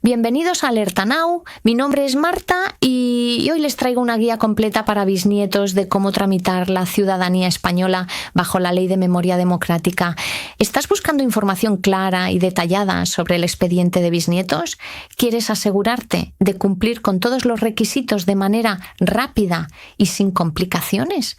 Bienvenidos a Alerta Now, mi nombre es Marta y hoy les traigo una guía completa para bisnietos de cómo tramitar la ciudadanía española bajo la Ley de Memoria Democrática. ¿Estás buscando información clara y detallada sobre el expediente de bisnietos? ¿Quieres asegurarte de cumplir con todos los requisitos de manera rápida y sin complicaciones?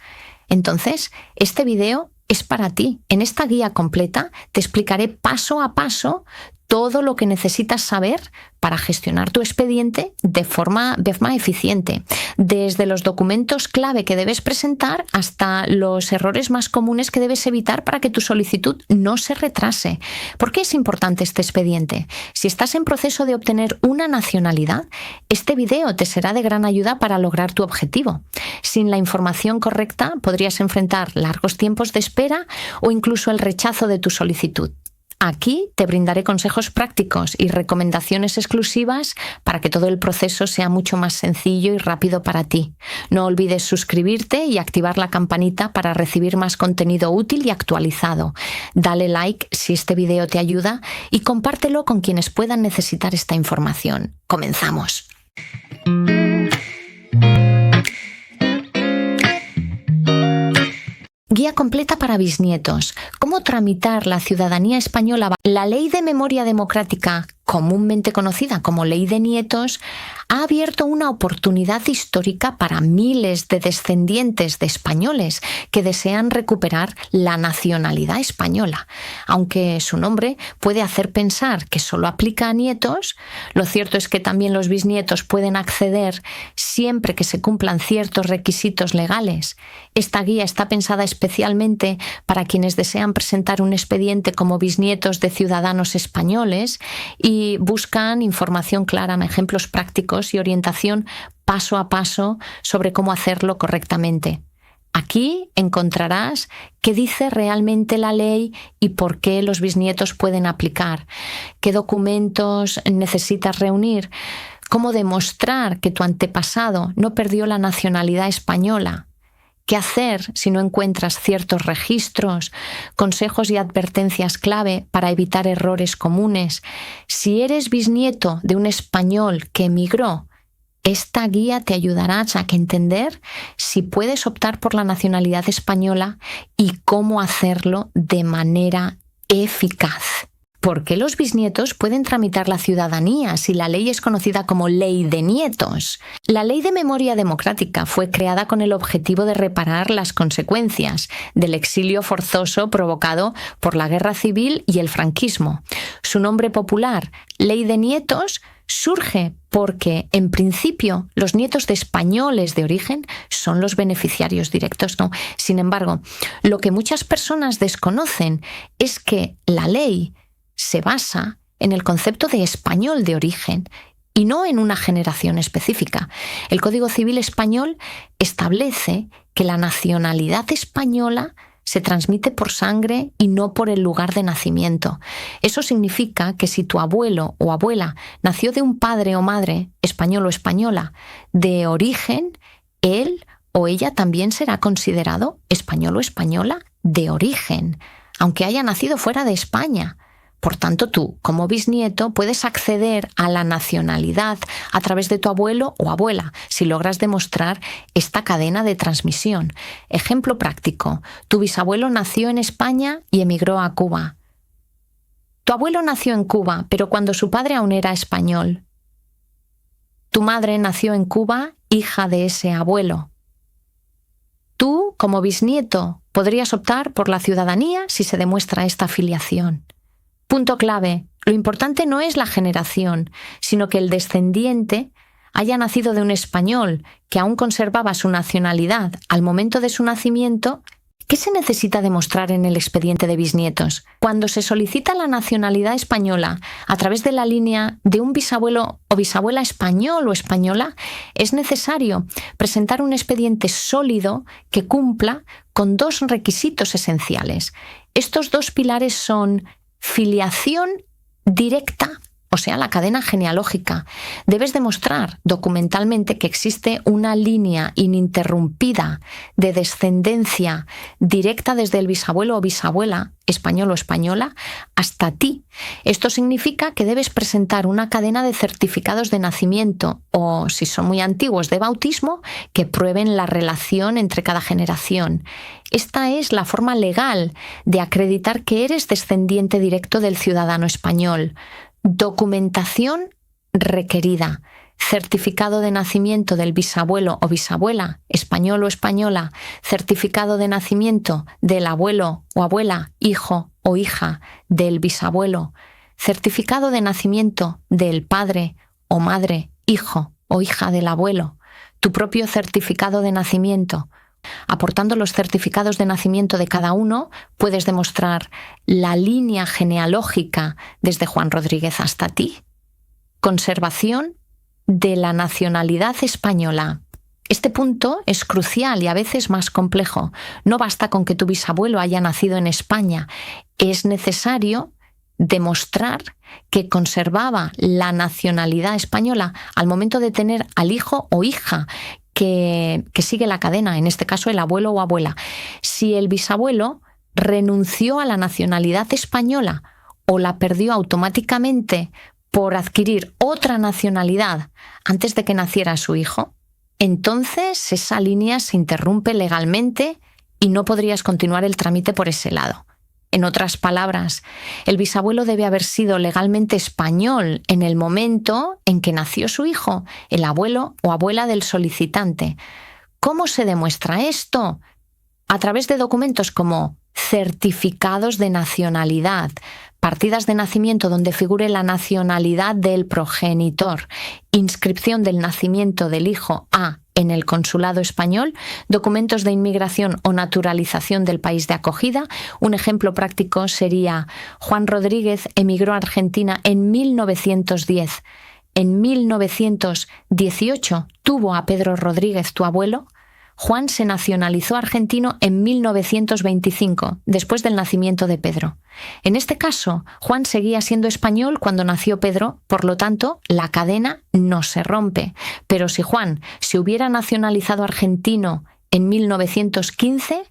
Entonces, este video es para ti. En esta guía completa te explicaré paso a paso todo lo que necesitas saber para gestionar tu expediente de forma eficiente, desde los documentos clave que debes presentar hasta los errores más comunes que debes evitar para que tu solicitud no se retrase. ¿Por qué es importante este expediente? Si estás en proceso de obtener una nacionalidad, este video te será de gran ayuda para lograr tu objetivo. Sin la información correcta, podrías enfrentar largos tiempos de espera o incluso el rechazo de tu solicitud. Aquí te brindaré consejos prácticos y recomendaciones exclusivas para que todo el proceso sea mucho más sencillo y rápido para ti. No olvides suscribirte y activar la campanita para recibir más contenido útil y actualizado. Dale like si este video te ayuda y compártelo con quienes puedan necesitar esta información. ¡Comenzamos! Guía completa para bisnietos. ¿Cómo tramitar la ciudadanía española? La Ley de Memoria Democrática, comúnmente conocida como Ley de Nietos, ha abierto una oportunidad histórica para miles de descendientes de españoles que desean recuperar la nacionalidad española. Aunque su nombre puede hacer pensar que solo aplica a nietos, lo cierto es que también los bisnietos pueden acceder siempre que se cumplan ciertos requisitos legales. Esta guía está pensada especialmente para quienes desean presentar un expediente como bisnietos de ciudadanos españoles y buscan información clara, ejemplos prácticos y orientación paso a paso sobre cómo hacerlo correctamente. Aquí encontrarás qué dice realmente la ley y por qué los bisnietos pueden aplicar, qué documentos necesitas reunir, cómo demostrar que tu antepasado no perdió la nacionalidad española, qué hacer si no encuentras ciertos registros, consejos y advertencias clave para evitar errores comunes. Si eres bisnieto de un español que emigró, esta guía te ayudará a entender si puedes optar por la nacionalidad española y cómo hacerlo de manera eficaz. ¿Por qué los bisnietos pueden tramitar la ciudadanía si la ley es conocida como Ley de Nietos? La Ley de Memoria Democrática fue creada con el objetivo de reparar las consecuencias del exilio forzoso provocado por la Guerra Civil y el franquismo. Su nombre popular, Ley de Nietos, surge porque, en principio, los nietos de españoles de origen son los beneficiarios directos, ¿no? Sin embargo, lo que muchas personas desconocen es que la ley se basa en el concepto de español de origen y no en una generación específica. El Código Civil español establece que la nacionalidad española se transmite por sangre y no por el lugar de nacimiento. Eso significa que si tu abuelo o abuela nació de un padre o madre español o española de origen, él o ella también será considerado español o española de origen, aunque haya nacido fuera de España. Por tanto, tú, como bisnieto, puedes acceder a la nacionalidad a través de tu abuelo o abuela, si logras demostrar esta cadena de transmisión. Ejemplo práctico: tu bisabuelo nació en España y emigró a Cuba. Tu abuelo nació en Cuba, pero cuando su padre aún era español. Tu madre nació en Cuba, hija de ese abuelo. Tú, como bisnieto, podrías optar por la ciudadanía si se demuestra esta filiación. Punto clave: lo importante no es la generación, sino que el descendiente haya nacido de un español que aún conservaba su nacionalidad al momento de su nacimiento. ¿Qué se necesita demostrar en el expediente de bisnietos? Cuando se solicita la nacionalidad española a través de la línea de un bisabuelo o bisabuela español o española, es necesario presentar un expediente sólido que cumpla con dos requisitos esenciales. Estos dos pilares son filiación directa o sea, la cadena genealógica. Debes demostrar documentalmente que existe una línea ininterrumpida de descendencia directa desde el bisabuelo o bisabuela, español o española, hasta ti. Esto significa que debes presentar una cadena de certificados de nacimiento o, si son muy antiguos, de bautismo, que prueben la relación entre cada generación. Esta es la forma legal de acreditar que eres descendiente directo del ciudadano español. Documentación requerida: certificado de nacimiento del bisabuelo o bisabuela, español o española, certificado de nacimiento del abuelo o abuela, hijo o hija del bisabuelo, certificado de nacimiento del padre o madre, hijo o hija del abuelo, tu propio certificado de nacimiento. Aportando los certificados de nacimiento de cada uno, puedes demostrar la línea genealógica desde Juan Rodríguez hasta ti. Conservación de la nacionalidad española. Este punto es crucial y a veces más complejo. No basta con que tu bisabuelo haya nacido en España. Es necesario demostrar que conservaba la nacionalidad española al momento de tener al hijo o hija que sigue la cadena, en este caso el abuelo o abuela. Si el bisabuelo renunció a la nacionalidad española o la perdió automáticamente por adquirir otra nacionalidad antes de que naciera su hijo, entonces esa línea se interrumpe legalmente y no podrías continuar el trámite por ese lado. En otras palabras, el bisabuelo debe haber sido legalmente español en el momento en que nació su hijo, el abuelo o abuela del solicitante. ¿Cómo se demuestra esto? A través de documentos como certificados de nacionalidad, partidas de nacimiento donde figure la nacionalidad del progenitor, inscripción del nacimiento del hijo A en el consulado español, documentos de inmigración o naturalización del país de acogida. Un ejemplo práctico sería: Juan Rodríguez emigró a Argentina en 1910. En 1918 tuvo a Pedro Rodríguez, tu abuelo. Juan se nacionalizó argentino en 1925, después del nacimiento de Pedro. En este caso, Juan seguía siendo español cuando nació Pedro, por lo tanto, la cadena no se rompe. Pero si Juan se hubiera nacionalizado argentino en 1915,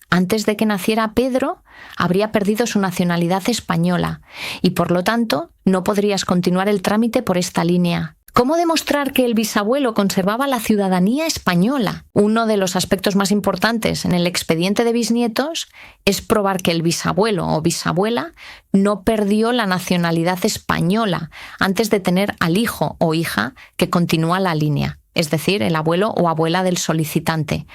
antes de que naciera Pedro, habría perdido su nacionalidad española y, por lo tanto, no podrías continuar el trámite por esta línea. ¿Cómo demostrar que el bisabuelo conservaba la ciudadanía española? Uno de los aspectos más importantes en el expediente de bisnietos es probar que el bisabuelo o bisabuela no perdió la nacionalidad española antes de tener al hijo o hija que continúa la línea, es decir, el abuelo o abuela del solicitante.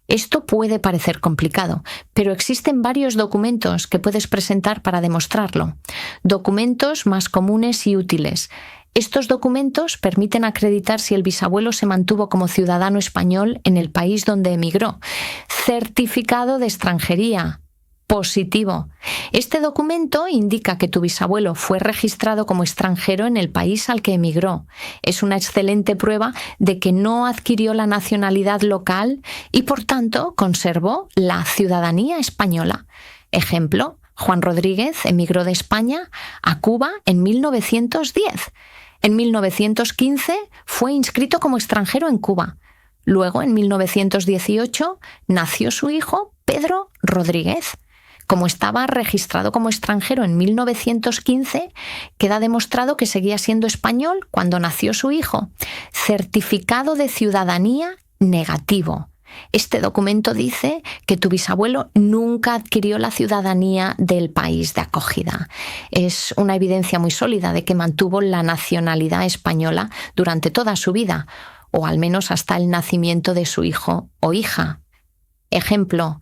Esto puede parecer complicado, pero existen varios documentos que puedes presentar para demostrarlo. Documentos más comunes y útiles. Estos documentos permiten acreditar si el bisabuelo se mantuvo como ciudadano español en el país donde emigró. Certificado de extranjería. Positivo. Este documento indica que tu bisabuelo fue registrado como extranjero en el país al que emigró. Es una excelente prueba de que no adquirió la nacionalidad local y, por tanto, conservó la ciudadanía española. Ejemplo: Juan Rodríguez emigró de España a Cuba en 1910. En 1915 fue inscrito como extranjero en Cuba. Luego, en 1918, nació su hijo Pedro Rodríguez. Como estaba registrado como extranjero en 1915, queda demostrado que seguía siendo español cuando nació su hijo. Certificado de ciudadanía negativo. Este documento dice que tu bisabuelo nunca adquirió la ciudadanía del país de acogida. Es una evidencia muy sólida de que mantuvo la nacionalidad española durante toda su vida, o al menos hasta el nacimiento de su hijo o hija. Ejemplo: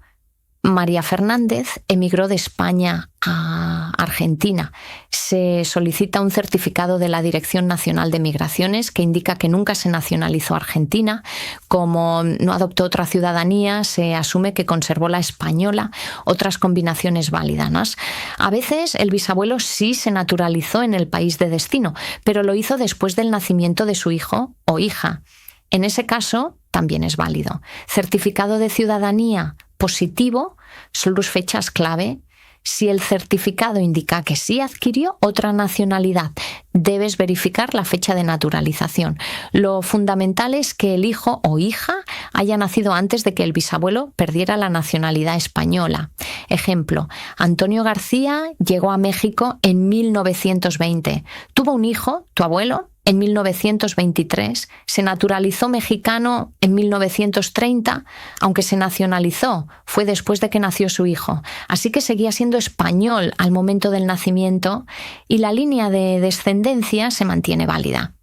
María Fernández emigró de España a Argentina. Se solicita un certificado de la Dirección Nacional de Migraciones que indica que nunca se nacionalizó argentina. Como no adoptó otra ciudadanía, se asume que conservó la española. Otras combinaciones válidas. A veces el bisabuelo sí se naturalizó en el país de destino, pero lo hizo después del nacimiento de su hijo o hija. En ese caso, también es válido. Certificado de ciudadanía positivo son las fechas clave. Si el certificado indica que sí adquirió otra nacionalidad, debes verificar la fecha de naturalización. Lo fundamental es que el hijo o hija haya nacido antes de que el bisabuelo perdiera la nacionalidad española. Ejemplo, Antonio García llegó a México en 1920. Tuvo un hijo, tu abuelo, en 1923, se naturalizó mexicano en 1930, aunque se nacionalizó, fue después de que nació su hijo. Así que seguía siendo español al momento del nacimiento y la línea de descendencia se mantiene válida.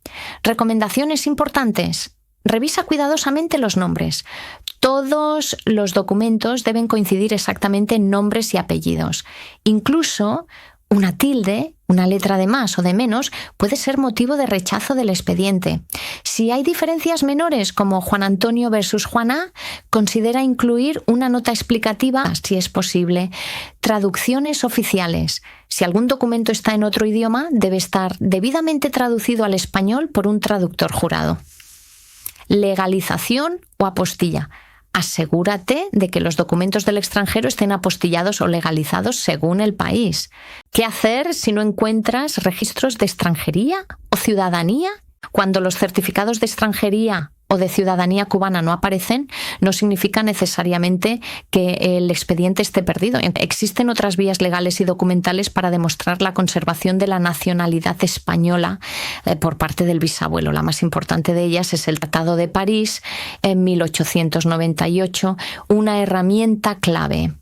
Recomendaciones importantes. Revisa cuidadosamente los nombres. Todos los documentos deben coincidir exactamente en nombres y apellidos. Incluso una tilde, una letra de más o de menos, puede ser motivo de rechazo del expediente. Si hay diferencias menores, como Juan Antonio versus Juana, considera incluir una nota explicativa, si es posible. Traducciones oficiales. Si algún documento está en otro idioma, debe estar debidamente traducido al español por un traductor jurado. Legalización o apostilla. Asegúrate de que los documentos del extranjero estén apostillados o legalizados según el país. ¿Qué hacer si no encuentras registros de extranjería o ciudadanía? Cuando los certificados de extranjería o de ciudadanía cubana no aparecen, no significa necesariamente que el expediente esté perdido. Existen otras vías legales y documentales para demostrar la conservación de la nacionalidad española por parte del bisabuelo. La más importante de ellas es el Tratado de París en 1898, una herramienta clave.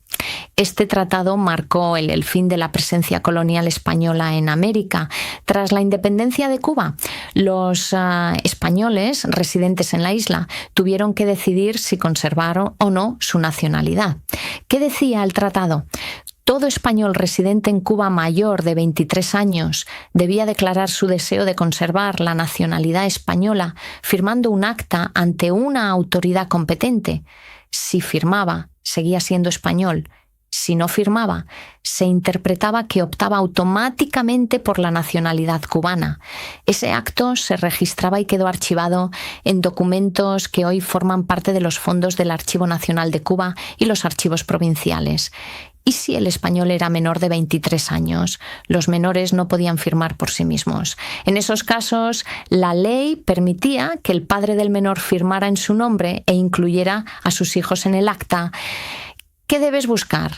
Este tratado marcó el fin de la presencia colonial española en América. Tras la independencia de Cuba, los españoles residentes en la isla tuvieron que decidir si conservaron o no su nacionalidad. ¿Qué decía el tratado? Todo español residente en Cuba mayor de 23 años debía declarar su deseo de conservar la nacionalidad española firmando un acta ante una autoridad competente. Si firmaba, seguía siendo español. Si no firmaba, se interpretaba que optaba automáticamente por la nacionalidad cubana. Ese acto se registraba y quedó archivado en documentos que hoy forman parte de los fondos del Archivo Nacional de Cuba y los archivos provinciales. ¿Y si el español era menor de 23 años? Los menores no podían firmar por sí mismos. En esos casos, la ley permitía que el padre del menor firmara en su nombre e incluyera a sus hijos en el acta. ¿Qué debes buscar?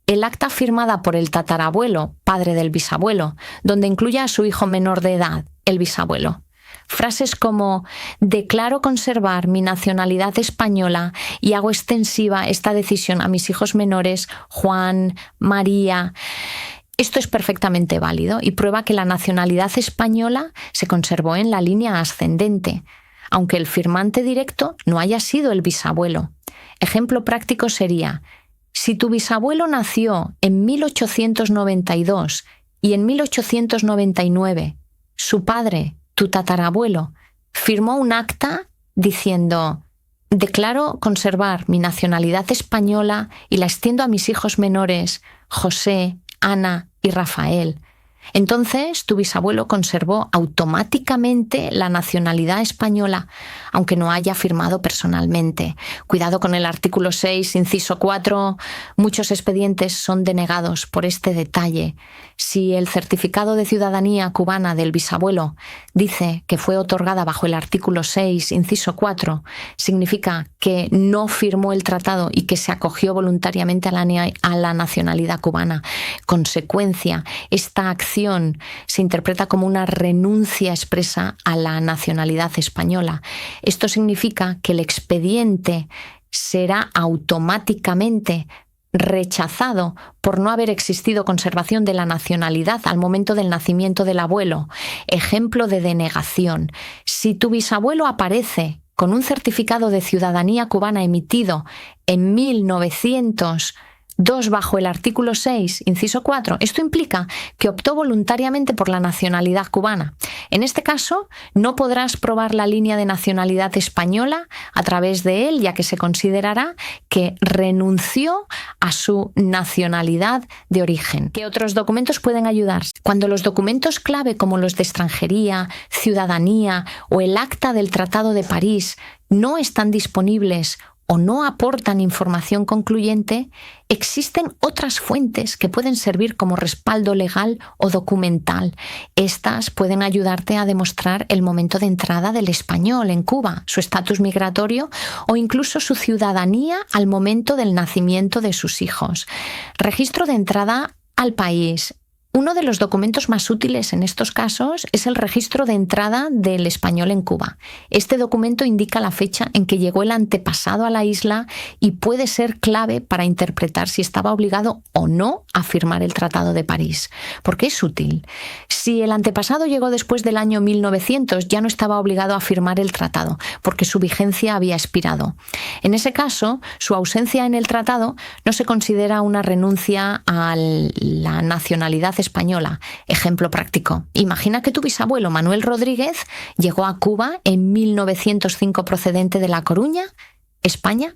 El acta firmada por el tatarabuelo, padre del bisabuelo, donde incluya a su hijo menor de edad, el bisabuelo. Frases como «declaro conservar mi nacionalidad española y hago extensiva esta decisión a mis hijos menores, Juan, María». Esto es perfectamente válido y prueba que la nacionalidad española se conservó en la línea ascendente, aunque el firmante directo no haya sido el bisabuelo. Ejemplo práctico sería: si tu bisabuelo nació en 1892 y en 1899, su padre, tu tatarabuelo, firmó un acta diciendo «declaro conservar mi nacionalidad española y la extiendo a mis hijos menores, José, Ana y Rafael». Entonces, tu bisabuelo conservó automáticamente la nacionalidad española, aunque no haya firmado personalmente. Cuidado con el artículo 6, inciso 4. Muchos expedientes son denegados por este detalle. Si el certificado de ciudadanía cubana del bisabuelo dice que fue otorgada bajo el artículo 6, inciso 4, significa que no firmó el tratado y que se acogió voluntariamente a la nacionalidad cubana. Consecuencia, esta acción se interpreta como una renuncia expresa a la nacionalidad española. Esto significa que el expediente será automáticamente rechazado por no haber existido conservación de la nacionalidad al momento del nacimiento del abuelo. Ejemplo de denegación. Si tu bisabuelo aparece con un certificado de ciudadanía cubana emitido en 1902 bajo el artículo 6, inciso 4, esto implica que optó voluntariamente por la nacionalidad cubana. En este caso, no podrás probar la línea de nacionalidad española a través de él, ya que se considerará que renunció a su nacionalidad de origen. ¿Qué otros documentos pueden ayudar? Cuando los documentos clave como los de extranjería, ciudadanía o el acta del Tratado de París no están disponibles o no aportan información concluyente, existen otras fuentes que pueden servir como respaldo legal o documental. Estas pueden ayudarte a demostrar el momento de entrada del español en Cuba, su estatus migratorio o incluso su ciudadanía al momento del nacimiento de sus hijos. Registro de entrada al país. Uno de los documentos más útiles en estos casos es el registro de entrada del español en Cuba. Este documento indica la fecha en que llegó el antepasado a la isla y puede ser clave para interpretar si estaba obligado o no a firmar el Tratado de París. ¿Por qué es útil? Si el antepasado llegó después del año 1900, ya no estaba obligado a firmar el tratado, porque su vigencia había expirado. En ese caso, su ausencia en el tratado no se considera una renuncia a la nacionalidad española. Ejemplo práctico. Imagina que tu bisabuelo Manuel Rodríguez llegó a Cuba en 1905 procedente de La Coruña, España.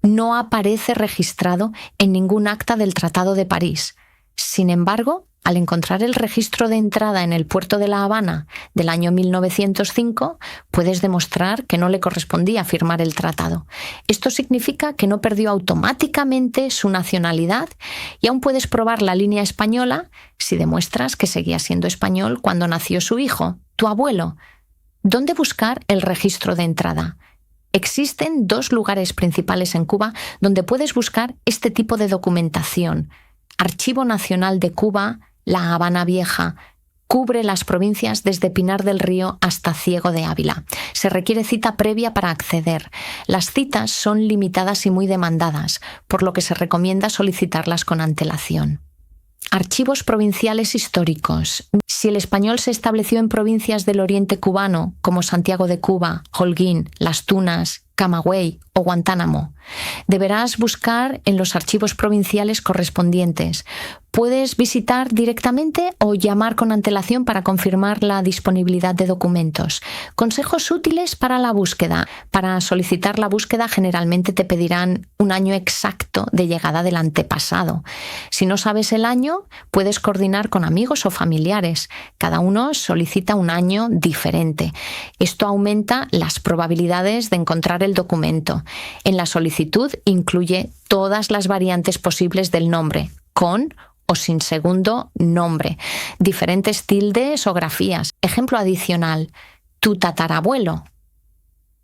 No aparece registrado en ningún acta del Tratado de París. Sin embargo, al encontrar el registro de entrada en el puerto de La Habana del año 1905, puedes demostrar que no le correspondía firmar el tratado. Esto significa que no perdió automáticamente su nacionalidad y aún puedes probar la línea española si demuestras que seguía siendo español cuando nació su hijo, tu abuelo. ¿Dónde buscar el registro de entrada? Existen dos lugares principales en Cuba donde puedes buscar este tipo de documentación. Archivo Nacional de Cuba, La Habana Vieja, cubre las provincias desde Pinar del Río hasta Ciego de Ávila. Se requiere cita previa para acceder. Las citas son limitadas y muy demandadas, por lo que se recomienda solicitarlas con antelación. Archivos provinciales históricos. Si el español se estableció en provincias del oriente cubano, como Santiago de Cuba, Holguín, Las Tunas, Camagüey o Guantánamo, deberás buscar en los archivos provinciales correspondientes. Puedes visitar directamente o llamar con antelación para confirmar la disponibilidad de documentos. Consejos útiles para la búsqueda. Para solicitar la búsqueda generalmente te pedirán un año exacto de llegada del antepasado. Si no sabes el año, puedes coordinar con amigos o familiares. Cada uno solicita un año diferente. Esto aumenta las probabilidades de encontrar el documento. En la solicitud incluye todas las variantes posibles del nombre, con o sin segundo nombre, diferentes tildes o grafías. Ejemplo adicional, tu tatarabuelo.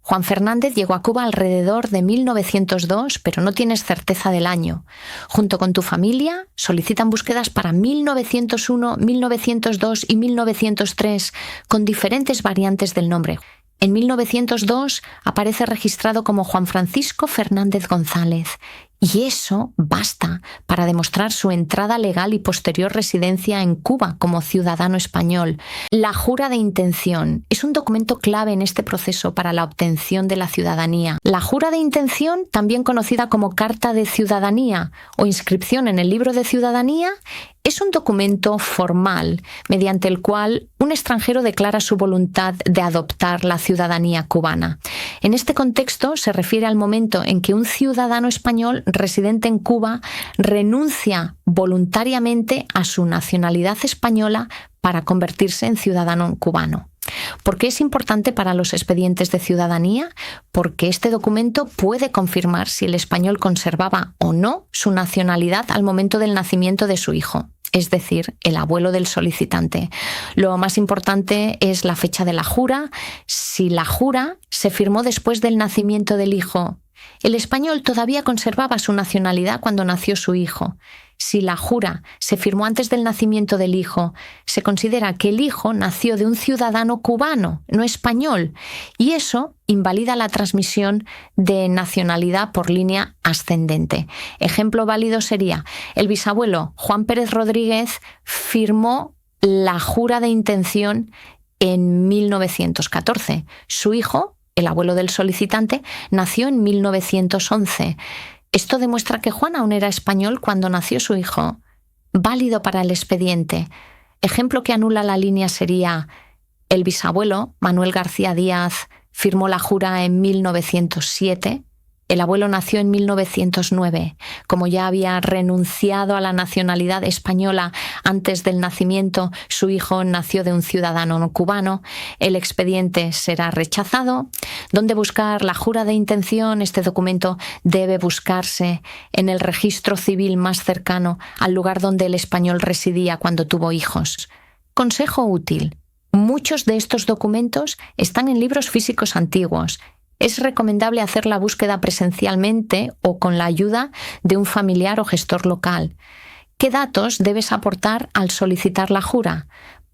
Juan Fernández llegó a Cuba alrededor de 1902, pero no tienes certeza del año. Junto con tu familia, solicitan búsquedas para 1901, 1902 y 1903, con diferentes variantes del nombre. En 1902 aparece registrado como Juan Francisco Fernández González, y eso basta para demostrar su entrada legal y posterior residencia en Cuba como ciudadano español. La jura de intención es un documento clave en este proceso para la obtención de la ciudadanía. La jura de intención, también conocida como carta de ciudadanía o inscripción en el libro de ciudadanía, es un documento formal mediante el cual un extranjero declara su voluntad de adoptar la ciudadanía cubana. En este contexto se refiere al momento en que un ciudadano español residente en Cuba renuncia voluntariamente a su nacionalidad española para convertirse en ciudadano cubano. ¿Por qué es importante para los expedientes de ciudadanía? Porque este documento puede confirmar si el español conservaba o no su nacionalidad al momento del nacimiento de su hijo, es decir, el abuelo del solicitante. Lo más importante es la fecha de la jura. Si la jura se firmó después del nacimiento del hijo, el español todavía conservaba su nacionalidad cuando nació su hijo. Si la jura se firmó antes del nacimiento del hijo, se considera que el hijo nació de un ciudadano cubano, no español, y eso invalida la transmisión de nacionalidad por línea ascendente. Ejemplo válido sería: el bisabuelo Juan Pérez Rodríguez firmó la jura de intención en 1914. Su hijo, el abuelo del solicitante, nació en 1911. Esto demuestra que Juan aún era español cuando nació su hijo. Válido para el expediente. Ejemplo que anula la línea sería: el bisabuelo, Manuel García Díaz, firmó la jura en 1907. El abuelo nació en 1909. Como ya había renunciado a la nacionalidad española antes del nacimiento, su hijo nació de un ciudadano cubano. El expediente será rechazado. ¿Dónde buscar la jura de intención? Este documento debe buscarse en el registro civil más cercano al lugar donde el español residía cuando tuvo hijos. Consejo útil. Muchos de estos documentos están en libros físicos antiguos. Es recomendable hacer la búsqueda presencialmente o con la ayuda de un familiar o gestor local. ¿Qué datos debes aportar al solicitar la jura?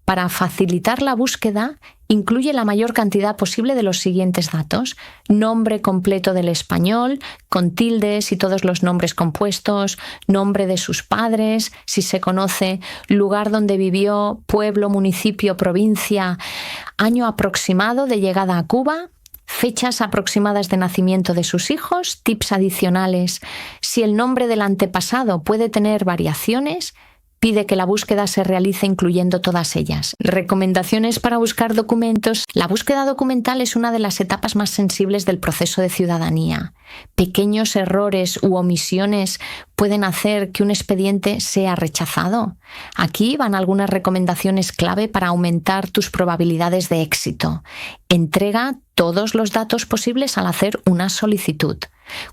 Para facilitar la búsqueda, incluye la mayor cantidad posible de los siguientes datos: nombre completo del español, con tildes y todos los nombres compuestos, nombre de sus padres, si se conoce, lugar donde vivió, pueblo, municipio, provincia, año aproximado de llegada a Cuba, fechas aproximadas de nacimiento de sus hijos, tips adicionales. Si el nombre del antepasado puede tener variaciones, pide que la búsqueda se realice incluyendo todas ellas. Recomendaciones para buscar documentos. La búsqueda documental es una de las etapas más sensibles del proceso de ciudadanía. Pequeños errores u omisiones pueden hacer que un expediente sea rechazado. Aquí van algunas recomendaciones clave para aumentar tus probabilidades de éxito. Entrega todos los datos posibles al hacer una solicitud.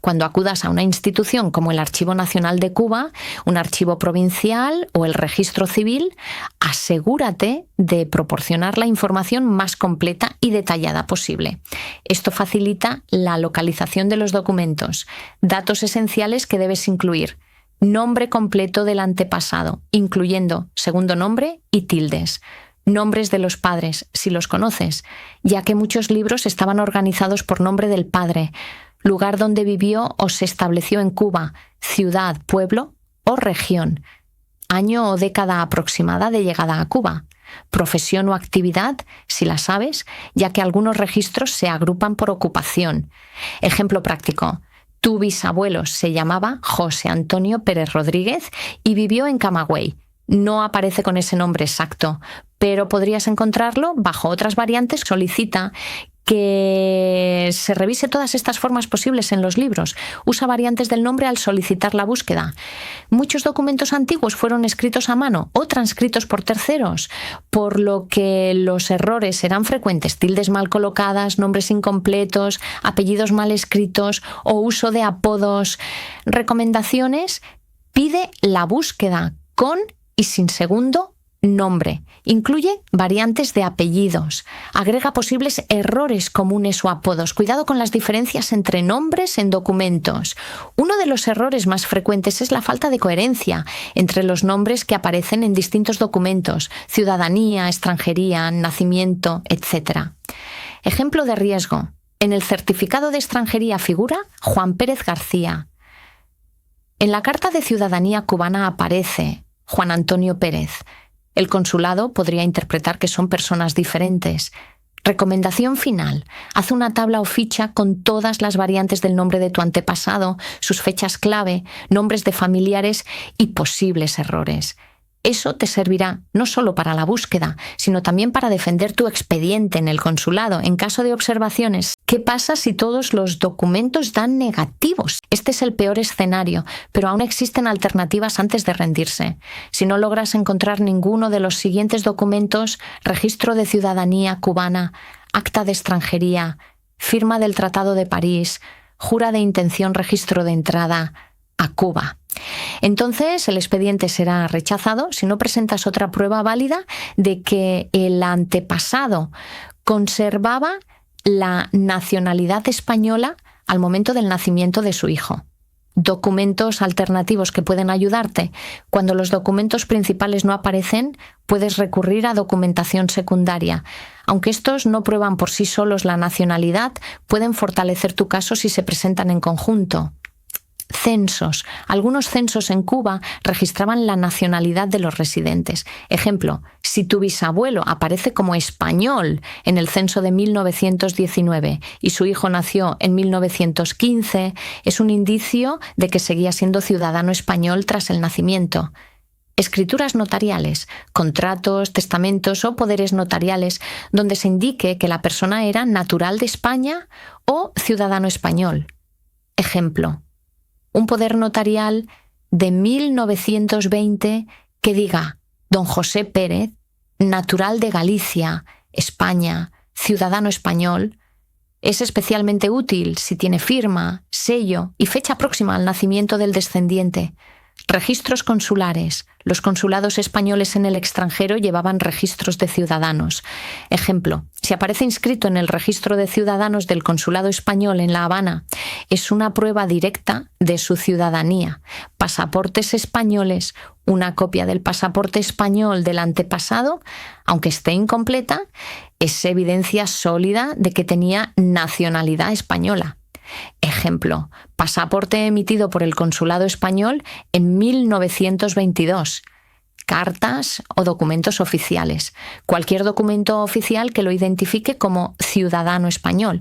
Cuando acudas a una institución como el Archivo Nacional de Cuba, un archivo provincial o el registro civil, asegúrate de proporcionar la información más completa y detallada posible. Esto facilita la localización de los documentos. Datos esenciales que debes incluir: nombre completo del antepasado, incluyendo segundo nombre y tildes. Nombres de los padres, si los conoces, ya que muchos libros estaban organizados por nombre del padre, lugar donde vivió o se estableció en Cuba, ciudad, pueblo o región, año o década aproximada de llegada a Cuba, profesión o actividad, si la sabes, ya que algunos registros se agrupan por ocupación. Ejemplo práctico: tu bisabuelo se llamaba José Antonio Pérez Rodríguez y vivió en Camagüey. No aparece con ese nombre exacto, pero podrías encontrarlo bajo otras variantes. Solicita que se revise todas estas formas posibles en los libros. Usa variantes del nombre al solicitar la búsqueda. Muchos documentos antiguos fueron escritos a mano o transcritos por terceros, por lo que los errores serán frecuentes: tildes mal colocadas, nombres incompletos, apellidos mal escritos o uso de apodos. Recomendaciones: pide la búsqueda con y sin segundo nombre. Incluye variantes de apellidos. Agrega posibles errores comunes o apodos. Cuidado con las diferencias entre nombres en documentos. Uno de los errores más frecuentes es la falta de coherencia entre los nombres que aparecen en distintos documentos: ciudadanía, extranjería, nacimiento, etc. Ejemplo de riesgo: en el certificado de extranjería figura Juan Pérez García. En la carta de ciudadanía cubana aparece Juan Antonio Pérez. El consulado podría interpretar que son personas diferentes. Recomendación final: haz una tabla o ficha con todas las variantes del nombre de tu antepasado, sus fechas clave, nombres de familiares y posibles errores. Eso te servirá no solo para la búsqueda, sino también para defender tu expediente en el consulado en caso de observaciones. ¿Qué pasa si todos los documentos dan negativos? Este es el peor escenario, pero aún existen alternativas antes de rendirse. Si no logras encontrar ninguno de los siguientes documentos: registro de ciudadanía cubana, acta de extranjería, firma del Tratado de París, jura de intención, registro de entrada a Cuba, entonces el expediente será rechazado si no presentas otra prueba válida de que el antepasado conservaba la nacionalidad española al momento del nacimiento de su hijo. Documentos alternativos que pueden ayudarte: cuando los documentos principales no aparecen, puedes recurrir a documentación secundaria. Aunque estos no prueban por sí solos la nacionalidad, pueden fortalecer tu caso si se presentan en conjunto. Censos. Algunos censos en Cuba registraban la nacionalidad de los residentes. Ejemplo: si tu bisabuelo aparece como español en el censo de 1919 y su hijo nació en 1915, es un indicio de que seguía siendo ciudadano español tras el nacimiento. Escrituras notariales, contratos, testamentos o poderes notariales donde se indique que la persona era natural de España o ciudadano español. Ejemplo: un poder notarial de 1920 que diga don José Pérez, natural de Galicia, España, ciudadano español, Es especialmente útil si tiene firma, sello y fecha próxima al nacimiento del descendiente. Registros consulares. Los consulados españoles en el extranjero llevaban registros de ciudadanos. Ejemplo, si aparece inscrito en el registro de ciudadanos del consulado español en La Habana, es una prueba directa de su ciudadanía. Pasaportes españoles. Una copia del pasaporte español del antepasado, aunque esté incompleta, es evidencia sólida de que tenía nacionalidad española. Ejemplo, pasaporte emitido por el consulado español en 1922. Cartas o documentos oficiales. Cualquier documento oficial que lo identifique como ciudadano español.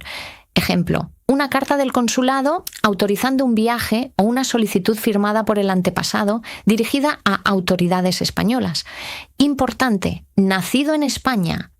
Ejemplo, una carta del consulado autorizando un viaje o una solicitud firmada por el antepasado dirigida a autoridades españolas. Importante, nacido en España.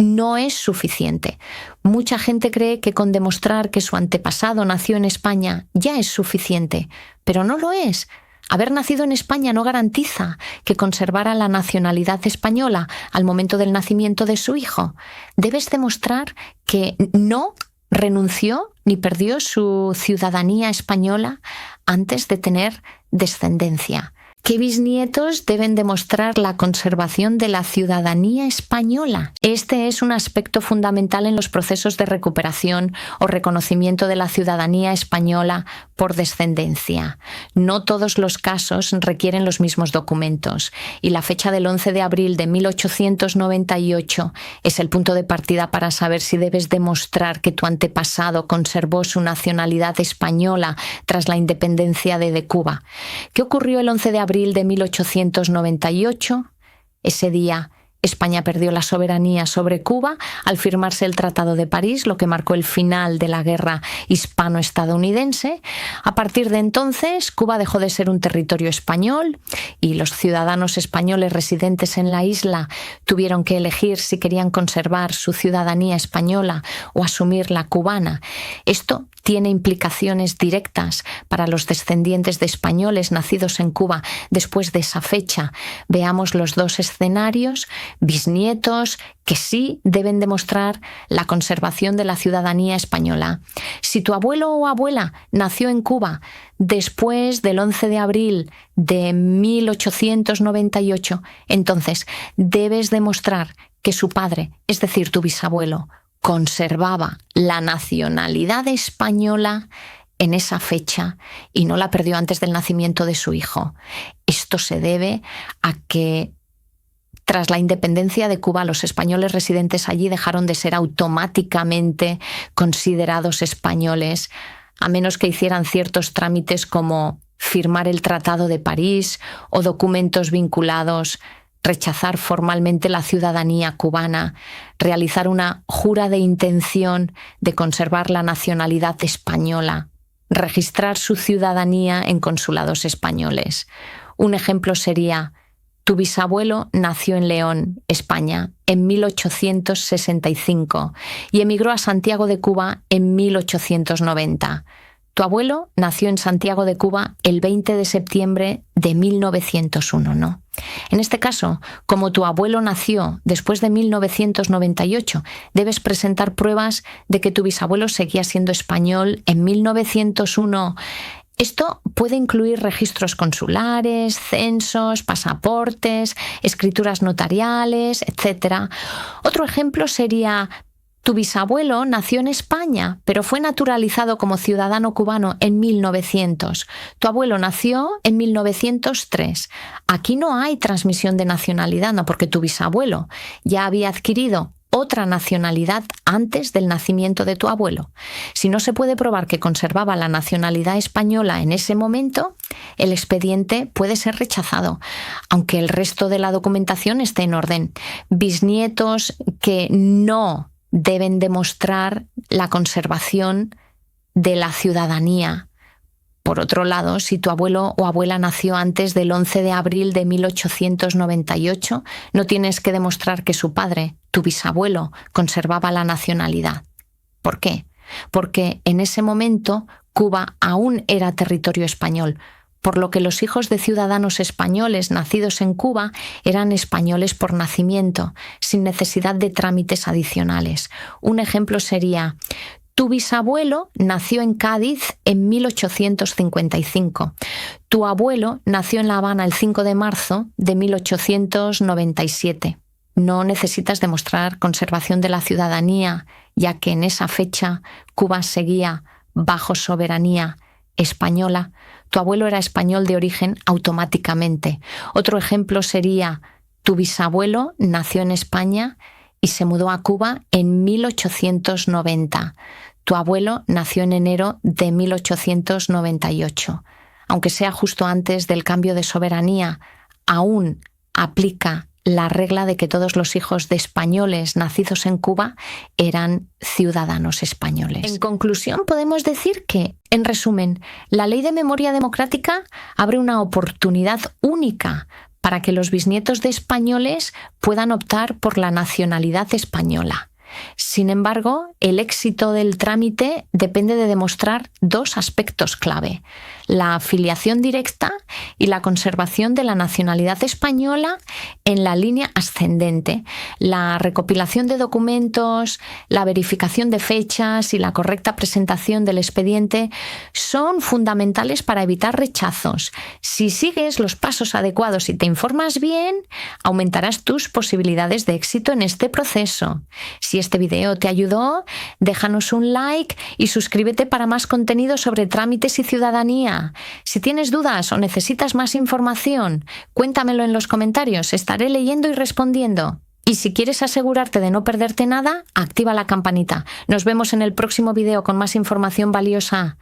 No es suficiente. Mucha gente cree que con demostrar que su antepasado nació en España ya es suficiente, pero no lo es. Haber nacido en España no garantiza que conservara la nacionalidad española al momento del nacimiento de su hijo. Debes demostrar que no renunció ni perdió su ciudadanía española antes de tener descendencia. ¿Qué bisnietos deben demostrar la conservación de la ciudadanía española? Este es un aspecto fundamental en los procesos de recuperación o reconocimiento de la ciudadanía española por descendencia. No todos los casos requieren los mismos documentos y la fecha del 11 de abril de 1898 es el punto de partida para saber si debes demostrar que tu antepasado conservó su nacionalidad española tras la independencia de Cuba. ¿Qué ocurrió el 11 de abril de 1898? Ese día España perdió la soberanía sobre Cuba al firmarse el Tratado de París, lo que marcó el final de la guerra hispano-estadounidense. A partir de entonces, Cuba dejó de ser un territorio español y los ciudadanos españoles residentes en la isla tuvieron que elegir si querían conservar su ciudadanía española o asumir la cubana. Esto tiene implicaciones directas para los descendientes de españoles nacidos en Cuba después de esa fecha. Veamos los dos escenarios. Bisnietos que sí deben demostrar la conservación de la ciudadanía española. Si tu abuelo o abuela nació en Cuba después del 11 de abril de 1898, entonces debes demostrar que su padre, es decir, tu bisabuelo, conservaba la nacionalidad española en esa fecha y no la perdió antes del nacimiento de su hijo. Esto se debe a que tras la independencia de Cuba, los españoles residentes allí dejaron de ser automáticamente considerados españoles, a menos que hicieran ciertos trámites como firmar el Tratado de París o documentos vinculados, rechazar formalmente la ciudadanía cubana, realizar una jura de intención de conservar la nacionalidad española, registrar su ciudadanía en consulados españoles. Un ejemplo sería: tu bisabuelo nació en León, España, en 1865 y emigró a Santiago de Cuba en 1890. Tu abuelo nació en Santiago de Cuba el 20 de septiembre de 1901, ¿no? En este caso, como tu abuelo nació después de 1998, debes presentar pruebas de que tu bisabuelo seguía siendo español en 1901. Esto puede incluir registros consulares, censos, pasaportes, escrituras notariales, etc. Otro ejemplo sería: tu bisabuelo nació en España, pero fue naturalizado como ciudadano cubano en 1900. Tu abuelo nació en 1903. Aquí no hay transmisión de nacionalidad, no, porque tu bisabuelo ya había adquirido otra nacionalidad antes del nacimiento de tu abuelo. Si no se puede probar que conservaba la nacionalidad española en ese momento, el expediente puede ser rechazado, aunque el resto de la documentación esté en orden. Bisnietos que no deben demostrar la conservación de la ciudadanía. Por otro lado, si tu abuelo o abuela nació antes del 11 de abril de 1898, no tienes que demostrar que su padre, tu bisabuelo, conservaba la nacionalidad. ¿Por qué? Porque en ese momento Cuba aún era territorio español, por lo que los hijos de ciudadanos españoles nacidos en Cuba eran españoles por nacimiento, sin necesidad de trámites adicionales. Un ejemplo sería: Tu bisabuelo nació en Cádiz en 1855. Tu abuelo nació en La Habana el 5 de marzo de 1897. No necesitas demostrar conservación de la ciudadanía, ya que en esa fecha Cuba seguía bajo soberanía española. Tu abuelo era español de origen automáticamente. Otro ejemplo sería: tu bisabuelo nació en España y se mudó a Cuba en 1890. Tu abuelo nació en enero de 1898. Aunque sea justo antes del cambio de soberanía, aún aplica la regla de que todos los hijos de españoles nacidos en Cuba eran ciudadanos españoles. En conclusión, podemos decir que, en resumen, la Ley de Memoria Democrática abre una oportunidad única para que los bisnietos de españoles puedan optar por la nacionalidad española. Sin embargo, el éxito del trámite depende de demostrar dos aspectos clave: la afiliación directa y la conservación de la nacionalidad española en la línea ascendente. La recopilación de documentos, la verificación de fechas y la correcta presentación del expediente son fundamentales para evitar rechazos. Si sigues los pasos adecuados y te informas bien, aumentarás tus posibilidades de éxito en este proceso. Si este video te ayudó, déjanos un like y suscríbete para más contenido sobre trámites y ciudadanía. Si tienes dudas o necesitas más información, cuéntamelo en los comentarios, estaré leyendo y respondiendo. Y si quieres asegurarte de no perderte nada, activa la campanita. Nos vemos en el próximo video con más información valiosa.